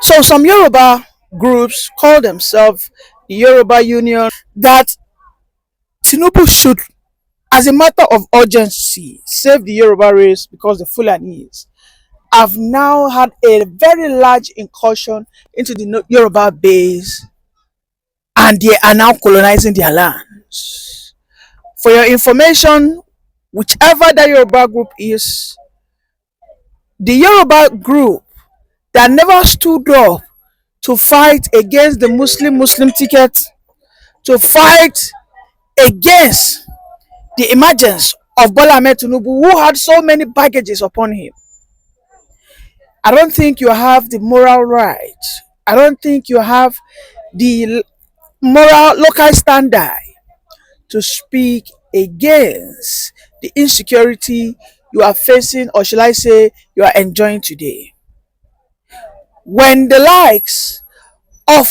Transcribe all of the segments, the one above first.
So some Yoruba groups call themselves the Yoruba Union that Tinubu should, as a matter of urgency, save the Yoruba race because the Fulani's have now had a very large incursion into the Yoruba base and they are now colonizing their lands. For your information, whichever the Yoruba group is, the Yoruba group that never stood up to fight against the Muslim ticket, to fight against the emergence of Bola Ahmed Tinubu, who had so many baggages upon him. I don't think you have the moral right. I don't think you have the moral local standard to speak against the insecurity you are facing, or shall I say, you are enjoying today. When the likes of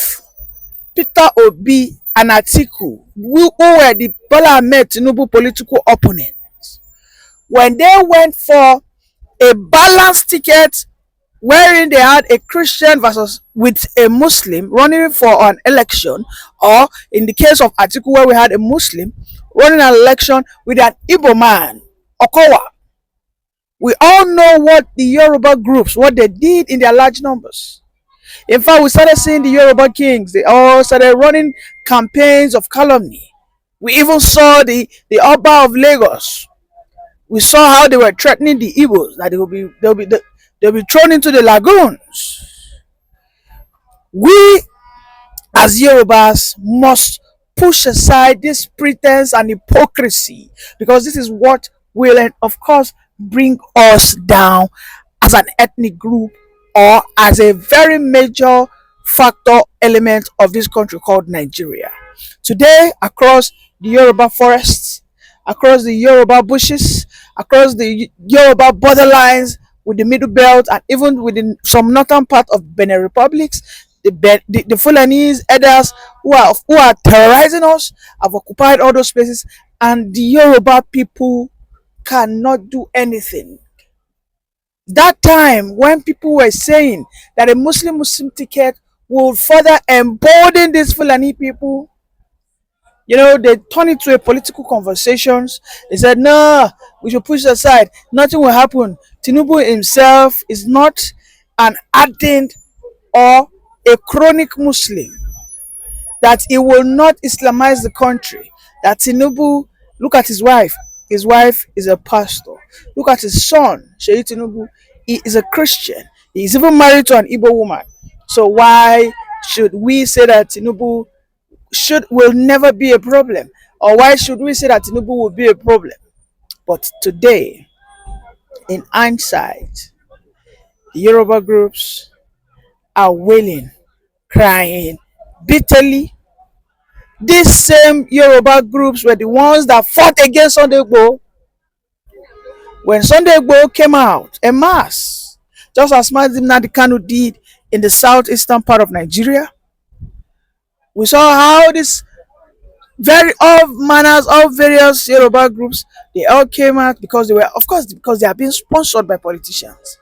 Peter Obi and Atiku, who were the Bola Ahmed Tinubu political opponents, when they went for a balanced ticket wherein they had a Christian versus with a Muslim running for an election, or in the case of Atiku where we had a Muslim running an election with an Igbo man, Okowa, we all know what the Yoruba groups, what they did in their large numbers. In fact, we started seeing the Yoruba kings. They all started running campaigns of calumny. We even saw the Oba of Lagos. We saw how they were threatening the Igbos that they'll be thrown into the lagoons. We as Yorubas must push aside this pretense and hypocrisy, because this is what will, of course, bring us down as an ethnic group or as a very major factor element of this country called Nigeria. Today, across the Yoruba forests, across the Yoruba bushes, across the Yoruba borderlines with the Middle Belt, and even within some northern part of Benin Republics, the Fulani's elders who are terrorizing us have occupied all those places, and the Yoruba people cannot do anything. That time when people were saying that a Muslim ticket would further embolden these Fulani people, they turned it to a political conversations. They said, no, we should push it aside. Nothing will happen. Tinubu himself is not an ardent or a chronic Muslim, that he will not Islamize the country. That Tinubu, look at his wife. His wife is a pastor. Look at his son, Sheyi Tinubu. He is a Christian. He is even married to an Igbo woman. So why should we say that Tinubu will never be a problem? Or why should we say that Tinubu will be a problem? But today, in hindsight, the Yoruba groups are wailing, crying bitterly. These same Yoruba groups were the ones that fought against Sunday Igboho. When Sunday Igboho came out en masse, just as Mazi Nnamdi Kanu did in the southeastern part of Nigeria, we saw how this all manners of various Yoruba groups, they all came out because they were, of course, because they are being sponsored by politicians.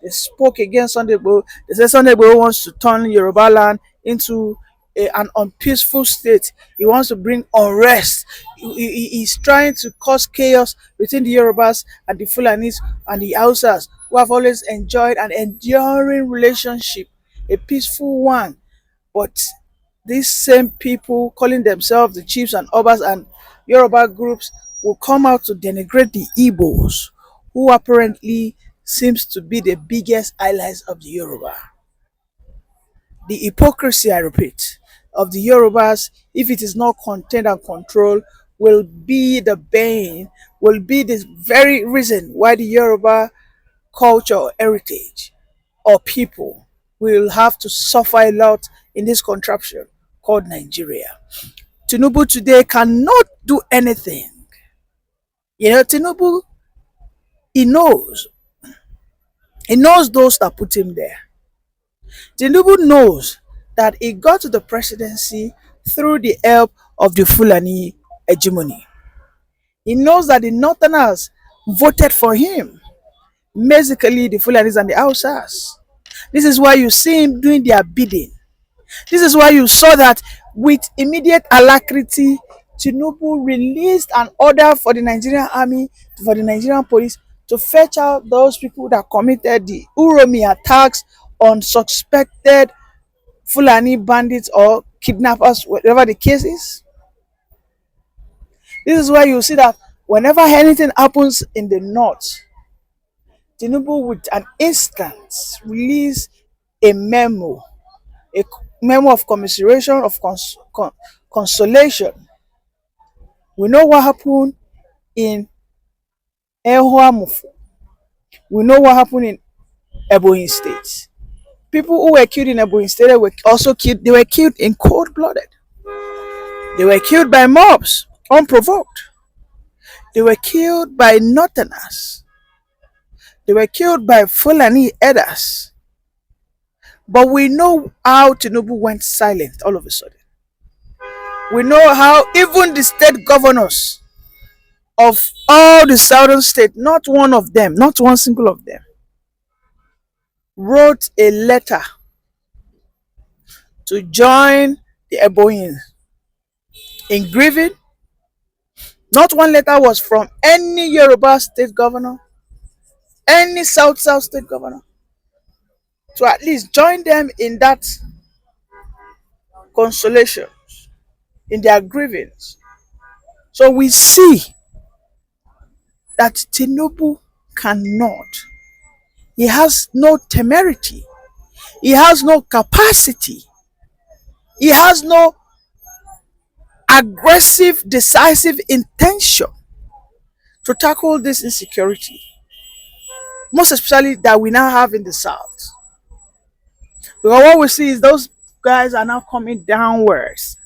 They spoke against Sunday Igboho. They said Sunday Igboho wants to turn Yoruba land into an unpeaceful state. He wants to bring unrest. He's trying to cause chaos between the Yorubas and the Fulanis and the Hausas, who have always enjoyed an enduring relationship, a peaceful one. But these same people calling themselves the chiefs and obas and Yoruba groups will come out to denigrate the Igbos, who apparently seems to be the biggest allies of the Yoruba. The hypocrisy, I repeat, of the Yorubas, if it is not contained and controlled, will be the bane, will be the very reason why the Yoruba culture or heritage or people will have to suffer a lot in this contraption called Nigeria. Tinubu today cannot do anything. Tinubu, he knows those that put him there. Tinubu knows that he got to the presidency through the help of the Fulani hegemony. He knows that the Northerners voted for him, basically the Fulanis and the Hausas. This is why you see him doing their bidding. This is why you saw that with immediate alacrity, Tinubu released an order for the Nigerian army, for the Nigerian police to fetch out those people that committed the Uromi attacks on suspected Fulani bandits or kidnappers, whatever the case is. This is why you see that whenever anything happens in the north, Tinubu would an instant release a memo, a memo of commiseration, of consolation. We know what happened in Ehuamufu. We know what happened in Ebonyi State. People who were killed in Ebonyi State were also killed. They were killed in cold-blooded. They were killed by mobs, unprovoked. They were killed by northerners. They were killed by Fulani elders. But we know how Tinubu went silent all of a sudden. We know how even the state governors of all the southern states, not one of them, not one single of them, wrote a letter to join the Ebonyi in grieving. Not one letter was from any Yoruba state governor, any South state governor, to at least join them in that consolation, in their grievance. So we see that Tinubu cannot. He has no temerity. He has no capacity. He has no aggressive, decisive intention to tackle this insecurity, most especially that we now have in the South. Because what we see is those guys are now coming downwards.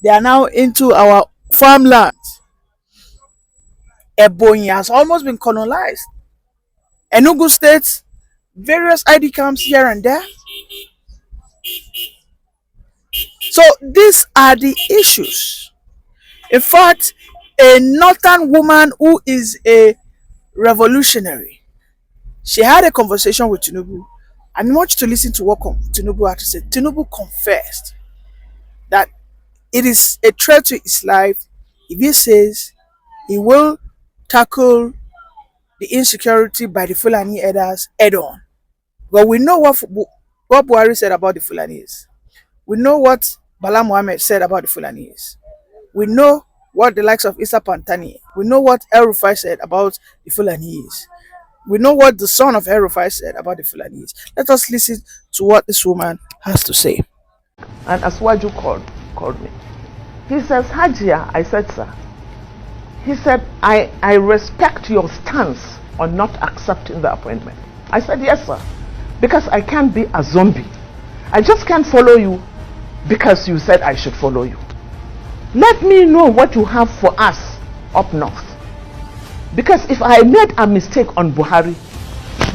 They are now into our farmland. Ebonyi has almost been colonized. Enugu State, various ID camps here and there. So these are the issues. In fact, a northern woman who is a revolutionary, she had a conversation with Tinubu. I want you to listen to what Tinubu had to say. Tinubu confessed that it is a threat to his life if he says he will tackle the insecurity by the Fulani elders head on. But we know what Buhari said about the Fulanis. We know what Bala Mohammed said about the Fulanis. We know what the likes of Issa Pantani. We know what El Rufai said about the Fulanis. We know what the son of El Rufai said about the Fulanis. Let us listen to what this woman has to say. And Aswaju called me. He says, Hajia, I said, sir. He said, I respect your stance on not accepting the appointment. I said, yes, sir. Because I can't be a zombie. I just can't follow you because you said I should follow you. Let me know what you have for us up north. Because if I made a mistake on Buhari,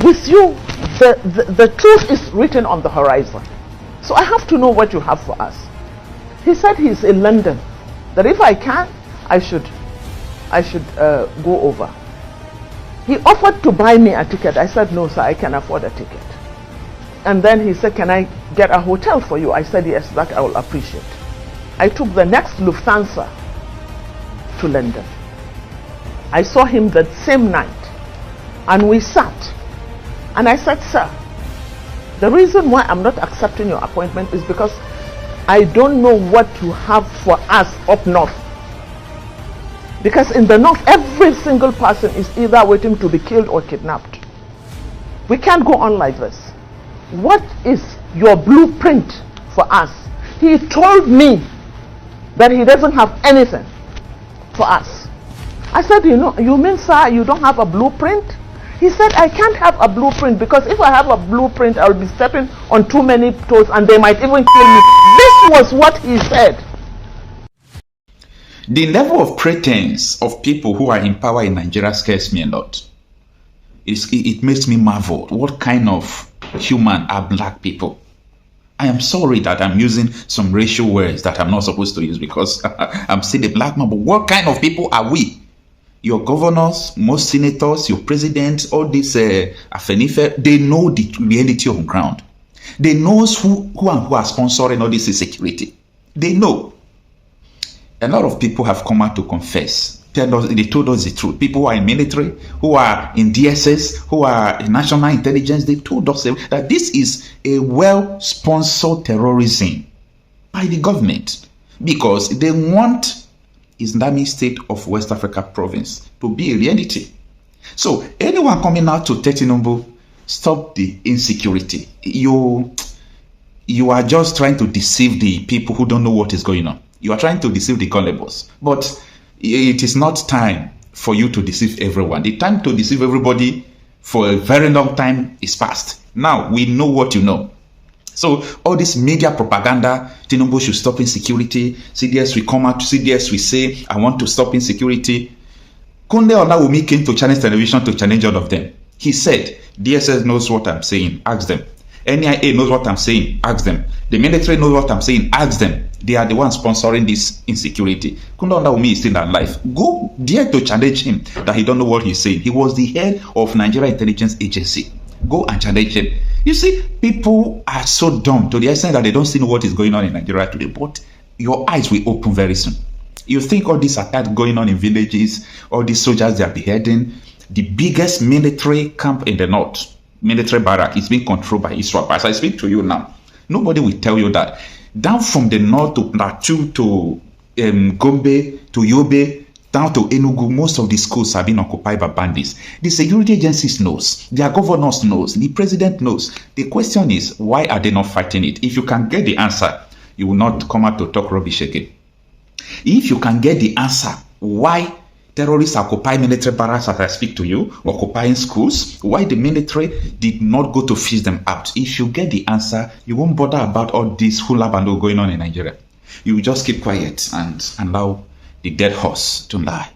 with you, the truth is written on the horizon. So I have to know what you have for us. He said he's in London, that if I can, I should go over. He offered to buy me a ticket. I said, no, sir, I can afford a ticket. And then he said, can I get a hotel for you? I said, yes, that I will appreciate. I took the next Lufthansa to London. I saw him that same night and we sat. And I said, sir, the reason why I'm not accepting your appointment is because I don't know what you have for us up north. Because in the north, every single person is either waiting to be killed or kidnapped. We can't go on like this. What is your blueprint for us? He told me that he doesn't have anything for us. I said, you mean, sir, you don't have a blueprint? He said, I can't have a blueprint because if I have a blueprint, I'll be stepping on too many toes and they might even kill me. This was what he said. The level of pretense of people who are in power in Nigeria scares me a lot. It makes me marvel. What kind of human are black people? I am sorry that I'm using some racial words that I'm not supposed to use because I'm still a black man, but what kind of people are we? Your governors, most senators, your presidents, all these Afenife, they know the reality on ground. They know who are sponsoring all this insecurity. They know. A lot of people have come out to confess. They told us the truth. People who are in military, who are in DSS, who are in national intelligence, they told us that this is a well-sponsored terrorism by the government because they want Islamic State of West Africa province to be a reality. So anyone coming out to Tinubu, stop the insecurity. You are just trying to deceive the people who don't know what is going on. You are trying to deceive the gullibles. But it is not time for you to deceive everyone. The time to deceive everybody for a very long time is past. Now we know what you know. So all this media propaganda, Tinubu should stop insecurity. CDS will come out, CDS will say, I want to stop insecurity. Kunle Olawumi came to Chinese television to challenge all of them. He said, DSS knows what I'm saying, ask them. NIA knows what I'm saying, ask them. The military knows what I'm saying, ask them. They are the ones sponsoring this insecurity. Kunle Olawumi is still alive. Go dare to challenge him that he don't know what he's saying. He was the head of Nigeria Intelligence Agency. Go and challenge him. You see, people are so dumb to the extent that they don't see what is going on in Nigeria today. But your eyes will open very soon. You think all these attacks going on in villages, all these soldiers they are beheading, the biggest military camp in the north, military barrack, is being controlled by Israel. As I speak to you now, nobody will tell you that. Down from the north to Plateau to Gombe to Yobe, down to Enugu, most of the schools have been occupied by bandits. The security agencies knows, their governors knows, the president knows. The question is, why are they not fighting it? If you can get the answer, you will not come out to talk rubbish again. If you can get the answer, why terrorists occupy military barracks as I speak to you, occupying schools, why the military did not go to fish them out. If you get the answer, you won't bother about all this hula bando going on in Nigeria. You will just keep quiet and allow the dead horse to lie.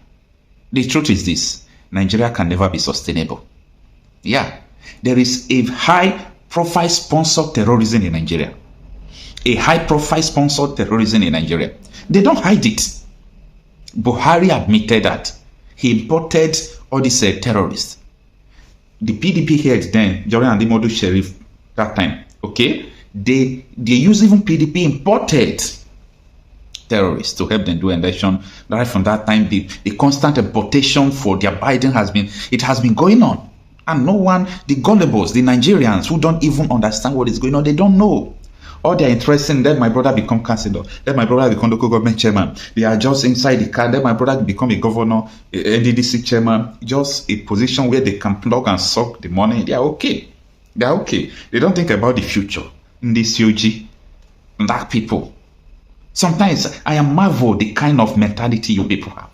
The truth is this: Nigeria can never be sustainable. Yeah, there is a high-profile sponsored terrorism in Nigeria. A high-profile sponsored terrorism in Nigeria. They don't hide it. Buhari admitted that he imported all these terrorists. The PDP head then, Joran and Modu Sheriff, that time, okay, they use even PDP imported terrorists to help them do election. Right from that time, the constant importation for their Biden has been going on. And no one, the gullibles, the Nigerians who don't even understand what is going on, they don't know. All they are interested in, let my brother become councillor, let my brother become local government chairman. They are just inside the car, let my brother become a governor, a NDDC chairman, just a position where they can plug and suck the money. They are okay. They are okay. They don't think about the future. In this UG, black people. Sometimes I am marvel the kind of mentality you people have.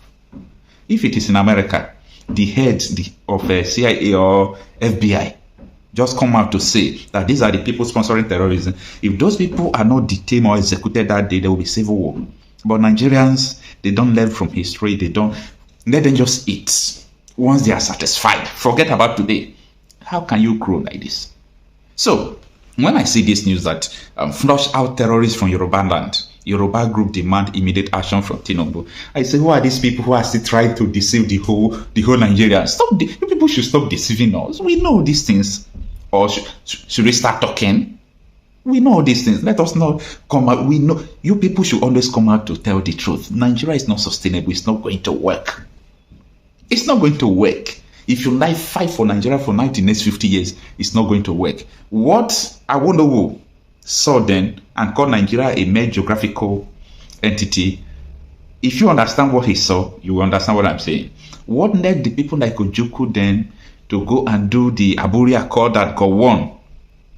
If it is in America, the heads of CIA or FBI just come out to say that these are the people sponsoring terrorism. If those people are not detained or executed that day, there will be civil war. But Nigerians, they don't learn from history. They don't let them just eat. Once they are satisfied, forget about today. How can you grow like this? So when I see this news that flush out terrorists from Yoruba land, Yoruba group demand immediate action from Tinubu, I say, who are these people who are still trying to deceive the whole Nigerians? You people should stop deceiving us. We know these things. Or should we start talking? We know these things. Let us not come out. We know you people should always come out to tell the truth. Nigeria is not sustainable. It's not going to work. It's not going to work. If you like fight for Nigeria for the next 50 years, it's not going to work. What Awolowo saw then and called Nigeria a mere geographical entity, if you understand what he saw, you will understand what I'm saying. What led the people like Ojukwu then to go and do the Aburi Accord that Gowon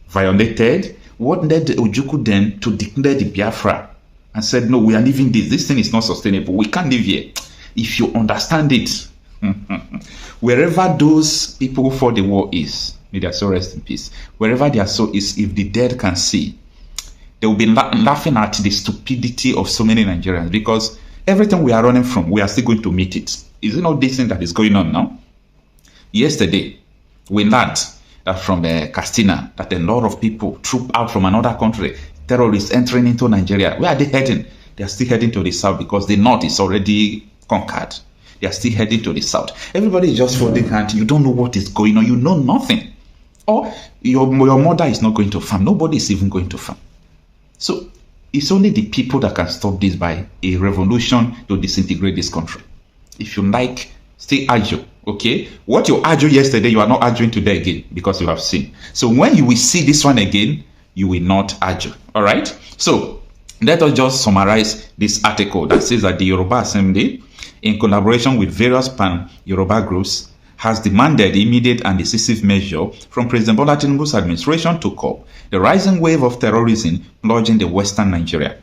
violated? What led the Ojukwu then to declare the Biafra and said, no, we are leaving this. This thing is not sustainable. We can't live here. If you understand it, wherever those people who fought the war is, may their soul rest in peace. Wherever their soul is, if the dead can see, they will be laughing at the stupidity of so many Nigerians, because everything we are running from, we are still going to meet it. Is it not this thing that is going on now? Yesterday, we learned that from Castina, that a lot of people troop out from another country, terrorists entering into Nigeria. Where are they heading? They are still heading to the south because the north is already conquered. They are still heading to the south. Everybody is just folding hands. You don't know what is going on. You know nothing. Or your mother is not going to farm. Nobody is even going to farm. So it's only the people that can stop this by a revolution to disintegrate this country. If you like, stay agile. Okay, what you argued yesterday, you are not arguing today again because you have seen. So when you will see this one again, you will not argue. All right. So let us just summarize this article that says that the Yoruba Assembly, in collaboration with various pan-Yoruba groups, has demanded immediate and decisive measure from President Bola Tinubu's administration to curb the rising wave of terrorism plunging the Western Nigeria.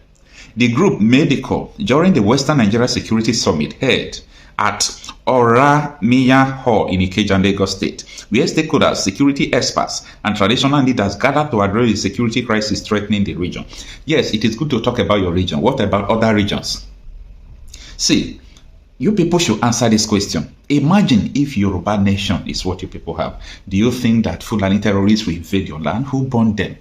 The group made the call during the Western Nigeria Security Summit held at Oramiya Hall in Ikeja, Lagos State, where stakeholders, security experts, and traditional leaders gathered to address the security crisis threatening the region. Yes, it is good to talk about your region. What about other regions? See, you people should answer this question. Imagine if Yoruba nation is what you people have. Do you think that Fulani terrorists will invade your land? Who burned them?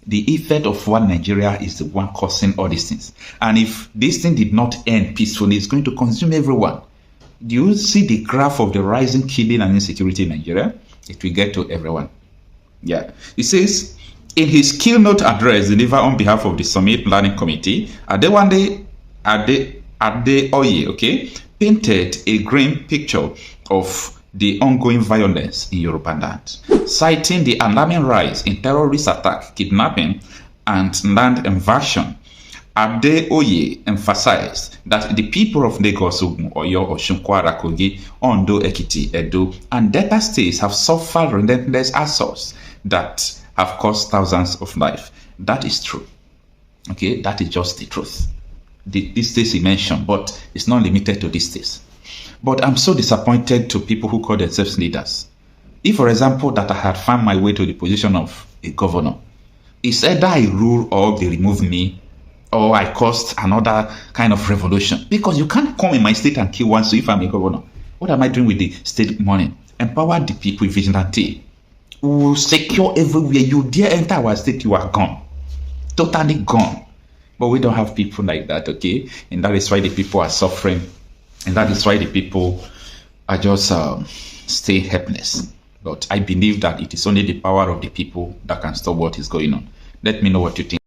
The effect of one Nigeria is the one causing all these things. And if this thing did not end peacefully, it's going to consume everyone. Do you see the graph of the rising killing and insecurity in Nigeria? It will get to everyone. Yeah. It says, in his keynote address delivered on behalf of the Summit Planning Committee, Adewale Adeoye, okay, painted a grim picture of the ongoing violence in Yoruba land, citing the alarming rise in terrorist attack, kidnapping, and land invasion. Adeoye emphasized that the people of Lagos, Ogun, Oyo, Osun, Kwara, Kogi, Ondo, Ekiti, Edo, and Delta states have suffered relentless assaults that have cost thousands of lives. That is true. Okay, that is just the truth. These states he mentioned, but it's not limited to these states. But I'm so disappointed to people who call themselves leaders. If, for example, that I had found my way to the position of a governor, it's either I rule or they remove me, or I caused another kind of revolution. Because you can't come in my state and kill one, so if I'm a governor, what am I doing with the state money? Empower the people with vigilante. We will secure everywhere. You dare enter our state, you are gone. Totally gone. But we don't have people like that, okay? And that is why the people are suffering. And that is why the people are just stay helpless. But I believe that it is only the power of the people that can stop what is going on. Let me know what you think.